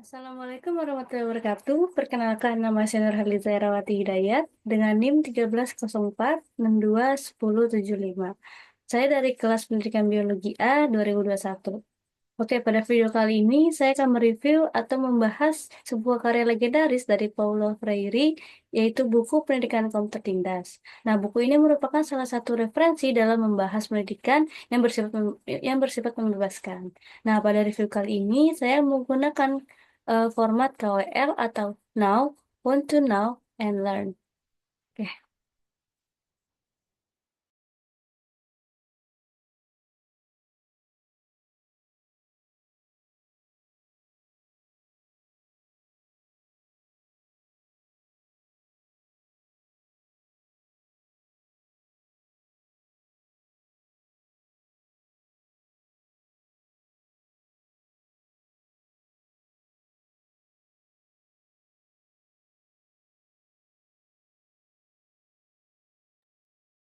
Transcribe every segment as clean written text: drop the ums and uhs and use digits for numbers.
Assalamualaikum warahmatullahi wabarakatuh. Perkenalkan, nama saya Nurhaliza Herawati Hidayat dengan NIM 1304621075. Saya dari kelas Pendidikan Biologi A 2021. Oke, pada video kali ini saya akan mereview atau membahas sebuah karya legendaris dari Paulo Freire, yaitu buku Pendidikan Kaum Tertindas. Nah, buku ini merupakan salah satu referensi dalam membahas pendidikan yang bersifat membebaskan. Nah, pada review kali ini saya menggunakan format KWL atau Now, Want to Know, and Learn. Oke.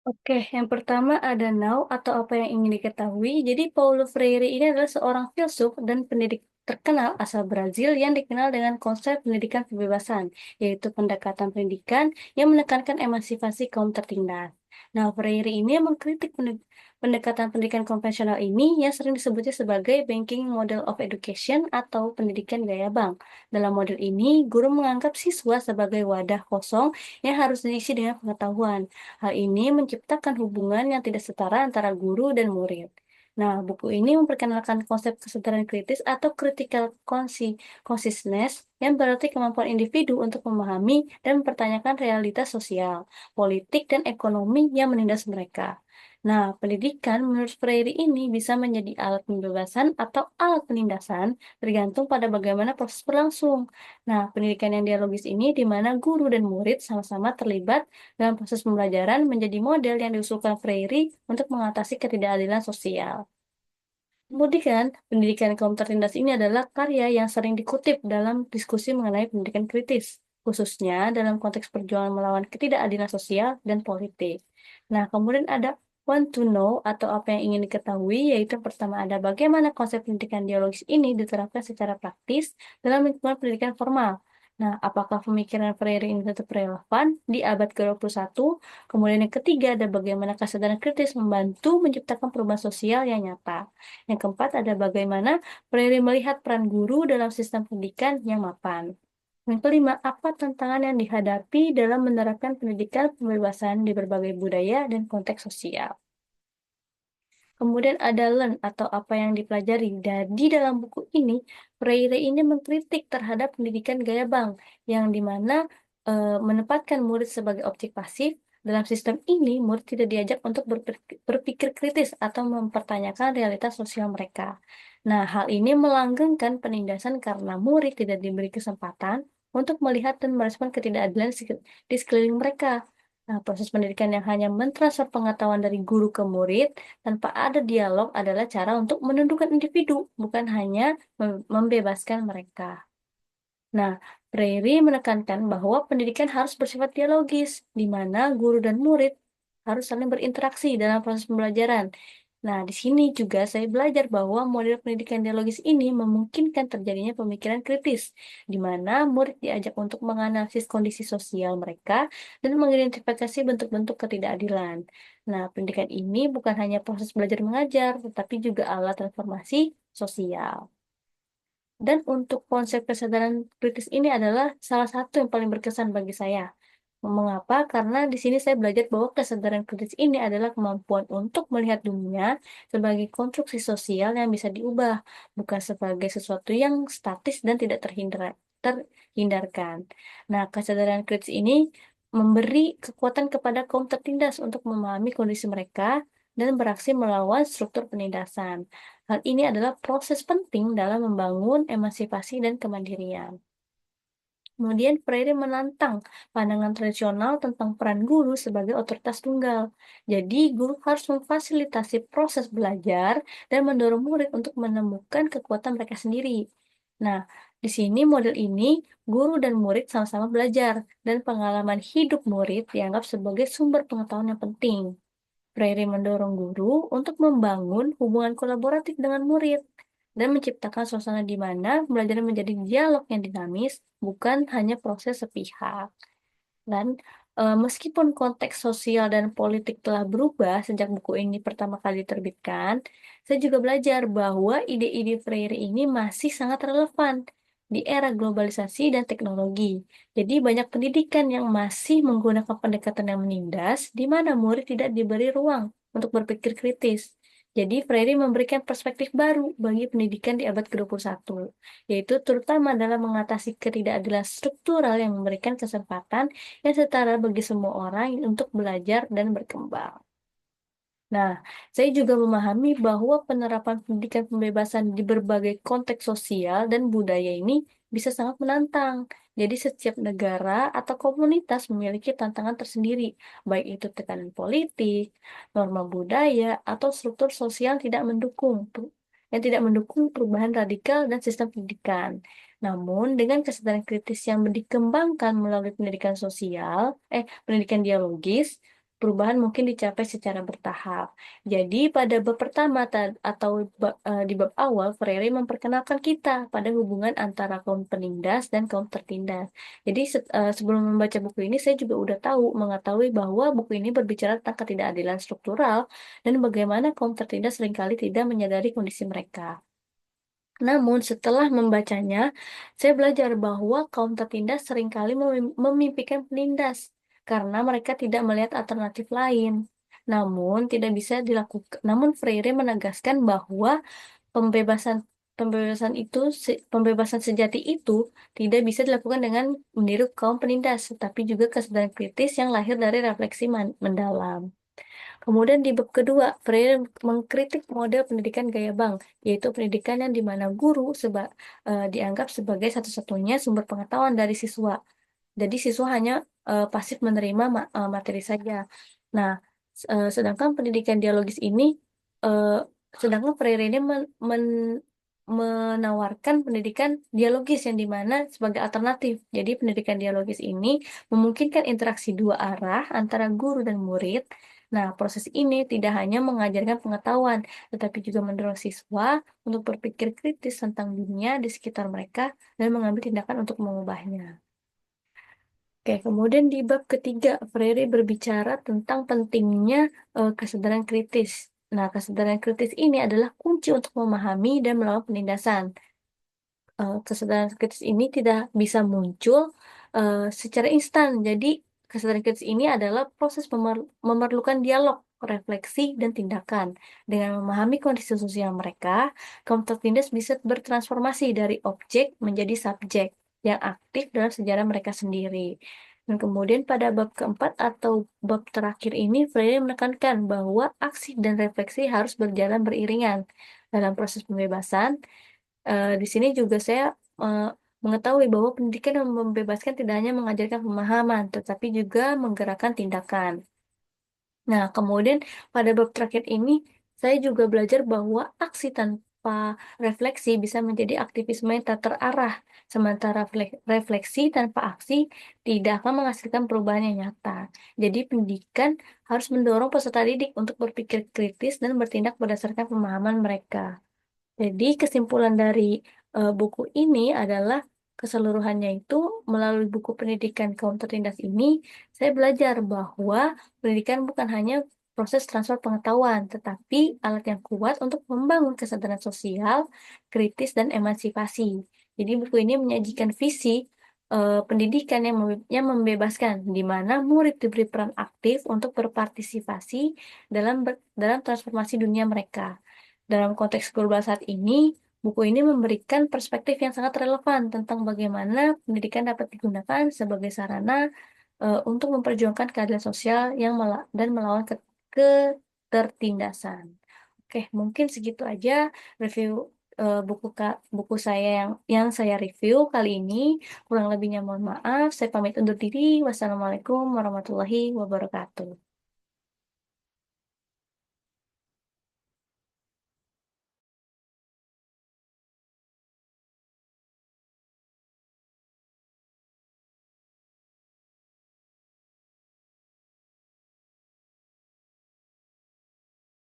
Oke, yang pertama ada now atau apa yang ingin diketahui. Jadi Paulo Freire ini adalah seorang filsuf dan pendidik terkenal asal Brazil yang dikenal dengan konsep pendidikan kebebasan, yaitu pendekatan pendidikan yang menekankan emansipasi kaum tertindas. Nah, Freire ini mengkritik pendekatan pendidikan konvensional ini yang sering disebutnya sebagai banking model of education atau pendidikan gaya bank. Dalam model ini, guru menganggap siswa sebagai wadah kosong yang harus diisi dengan pengetahuan. Hal ini menciptakan hubungan yang tidak setara antara guru dan murid. Nah, buku ini memperkenalkan konsep kesadaran kritis atau critical consciousness yang berarti kemampuan individu untuk memahami dan mempertanyakan realitas sosial, politik, dan ekonomi yang menindas mereka. Nah, pendidikan menurut Freire ini bisa menjadi alat pembebasan atau alat penindasan tergantung pada bagaimana proses berlangsung. Nah, pendidikan yang dialogis ini di mana guru dan murid sama-sama terlibat dalam proses pembelajaran menjadi model yang diusulkan Freire untuk mengatasi ketidakadilan sosial. Kemudian, pendidikan kaum tertindas ini adalah karya yang sering dikutip dalam diskusi mengenai pendidikan kritis, khususnya dalam konteks perjuangan melawan ketidakadilan sosial dan politik. Nah, kemudian ada want to know atau apa yang ingin diketahui, yaitu pertama ada bagaimana konsep pendidikan dialogis ini diterapkan secara praktis dalam lingkungan pendidikan formal. Nah, apakah pemikiran Freire ini tetap relevan di abad ke-21? Kemudian yang ketiga ada bagaimana kesadaran kritis membantu menciptakan perubahan sosial yang nyata. Yang keempat ada bagaimana Freire melihat peran guru dalam sistem pendidikan yang mapan. Yang kelima, apa tantangan yang dihadapi dalam menerapkan pendidikan pembebasan di berbagai budaya dan konteks sosial. Kemudian ada learn atau apa yang dipelajari. Dan di dalam buku ini, Freire ini mengkritik terhadap pendidikan gaya bank, yang dimana menempatkan murid sebagai objek pasif. Dalam sistem ini, murid tidak diajak untuk berpikir kritis atau mempertanyakan realitas sosial mereka. Nah, hal ini melanggengkan penindasan karena murid tidak diberi kesempatan untuk melihat dan merespon ketidakadilan di sekeliling mereka. Nah, proses pendidikan yang hanya mentransfer pengetahuan dari guru ke murid tanpa ada dialog adalah cara untuk menundukkan individu, bukan hanya membebaskan mereka. Nah, Freire menekankan bahwa pendidikan harus bersifat dialogis, di mana guru dan murid harus saling berinteraksi dalam proses pembelajaran. Nah, di sini juga saya belajar bahwa model pendidikan dialogis ini memungkinkan terjadinya pemikiran kritis, di mana murid diajak untuk menganalisis kondisi sosial mereka dan mengidentifikasi bentuk-bentuk ketidakadilan. Nah, pendidikan ini bukan hanya proses belajar mengajar, tetapi juga alat transformasi sosial. Dan untuk konsep kesadaran kritis ini adalah salah satu yang paling berkesan bagi saya. Mengapa? Karena di sini saya belajar bahwa kesadaran kritis ini adalah kemampuan untuk melihat dunia sebagai konstruksi sosial yang bisa diubah, bukan sebagai sesuatu yang statis dan tidak terhindarkan. Nah, kesadaran kritis ini memberi kekuatan kepada kaum tertindas untuk memahami kondisi mereka dan beraksi melawan struktur penindasan. Hal ini adalah proses penting dalam membangun emansipasi dan kemandirian. Kemudian Freire menantang pandangan tradisional tentang peran guru sebagai otoritas tunggal. Jadi, guru harus memfasilitasi proses belajar dan mendorong murid untuk menemukan kekuatan mereka sendiri. Nah, di sini model ini, guru dan murid sama-sama belajar, dan pengalaman hidup murid dianggap sebagai sumber pengetahuan yang penting. Freire mendorong guru untuk membangun hubungan kolaboratif dengan murid. dan menciptakan suasana di mana belajar menjadi dialog yang dinamis, bukan hanya proses sepihak. Dan meskipun konteks sosial dan politik telah berubah sejak buku ini pertama kali diterbitkan, saya juga belajar bahwa ide-ide Freire ini masih sangat relevan di era globalisasi dan teknologi. Jadi banyak pendidikan yang masih menggunakan pendekatan yang menindas, di mana murid tidak diberi ruang untuk berpikir kritis. Jadi Freire memberikan perspektif baru bagi pendidikan di abad ke-21, yaitu terutama dalam mengatasi ketidakadilan struktural yang memberikan kesempatan yang setara bagi semua orang untuk belajar dan berkembang. Nah, saya juga memahami bahwa penerapan pendidikan pembebasan di berbagai konteks sosial dan budaya ini bisa sangat menantang. Jadi setiap negara atau komunitas memiliki tantangan tersendiri, baik itu tekanan politik, norma budaya, atau struktur sosial yang tidak mendukung perubahan radikal dan sistem pendidikan. Namun, dengan kesadaran kritis yang dikembangkan melalui pendidikan dialogis, perubahan mungkin dicapai secara bertahap. Jadi pada bab pertama di bab awal, Freire memperkenalkan kita pada hubungan antara kaum penindas dan kaum tertindas. Jadi sebelum membaca buku ini, saya juga udah mengetahui bahwa buku ini berbicara tentang ketidakadilan struktural dan bagaimana kaum tertindas seringkali tidak menyadari kondisi mereka. Namun setelah membacanya, saya belajar bahwa kaum tertindas seringkali memimpikan penindas karena mereka tidak melihat alternatif lain. Namun tidak bisa dilakukan. Namun Freire menegaskan bahwa pembebasan pembebasan sejati itu tidak bisa dilakukan dengan meniru kaum penindas, tetapi juga kesadaran kritis yang lahir dari refleksi mendalam. Kemudian di bab kedua, Freire mengkritik model pendidikan gaya bank, yaitu pendidikan yang di mana dianggap sebagai satu-satunya sumber pengetahuan dari siswa. Jadi siswa hanya pasif menerima materi saja. Nah, sedangkan pendidikan dialogis ini, eh, sedangkan Freire ini menawarkan pendidikan dialogis yang di mana sebagai alternatif. Jadi pendidikan dialogis ini memungkinkan interaksi dua arah antara guru dan murid. Nah, proses ini tidak hanya mengajarkan pengetahuan, tetapi juga mendorong siswa untuk berpikir kritis tentang dunia di sekitar mereka dan mengambil tindakan untuk mengubahnya. Oke, kemudian di bab ketiga, Freire berbicara tentang pentingnya kesadaran kritis. Nah, kesadaran kritis ini adalah kunci untuk memahami dan melawan penindasan. Kesadaran kritis ini tidak bisa muncul secara instan. Jadi, kesadaran kritis ini adalah proses memerlukan dialog, refleksi, dan tindakan. Dengan memahami kondisi sosial mereka, kaum tertindas bisa bertransformasi dari objek menjadi subjek yang aktif dalam sejarah mereka sendiri. Dan kemudian pada bab keempat atau bab terakhir ini, Freire menekankan bahwa aksi dan refleksi harus berjalan beriringan dalam proses pembebasan. Di sini juga saya eh, mengetahui bahwa pendidikan yang membebaskan tidak hanya mengajarkan pemahaman, tetapi juga menggerakkan tindakan. Nah, kemudian pada bab terakhir ini, saya juga belajar bahwa aksi tanpa refleksi bisa menjadi aktivisme yang tak terarah, sementara refleksi tanpa aksi tidak akan menghasilkan perubahan yang nyata. Jadi, pendidikan harus mendorong peserta didik untuk berpikir kritis dan bertindak berdasarkan pemahaman mereka. Jadi kesimpulan dari buku ini adalah keseluruhannya itu melalui buku pendidikan kaum tertindas ini, saya belajar bahwa pendidikan bukan hanya proses transfer pengetahuan, tetapi alat yang kuat untuk membangun kesadaran sosial, kritis, dan emansipasi. Jadi buku ini menyajikan visi pendidikan yang membebaskan, di mana murid diberi peran aktif untuk berpartisipasi dalam transformasi dunia mereka. Dalam konteks global saat ini, buku ini memberikan perspektif yang sangat relevan tentang bagaimana pendidikan dapat digunakan sebagai sarana untuk memperjuangkan keadilan sosial dan melawan ketertindasan. Oke, mungkin segitu aja review buku saya yang saya review kali ini. Kurang lebihnya mohon maaf. Saya pamit undur diri. Wassalamualaikum warahmatullahi wabarakatuh.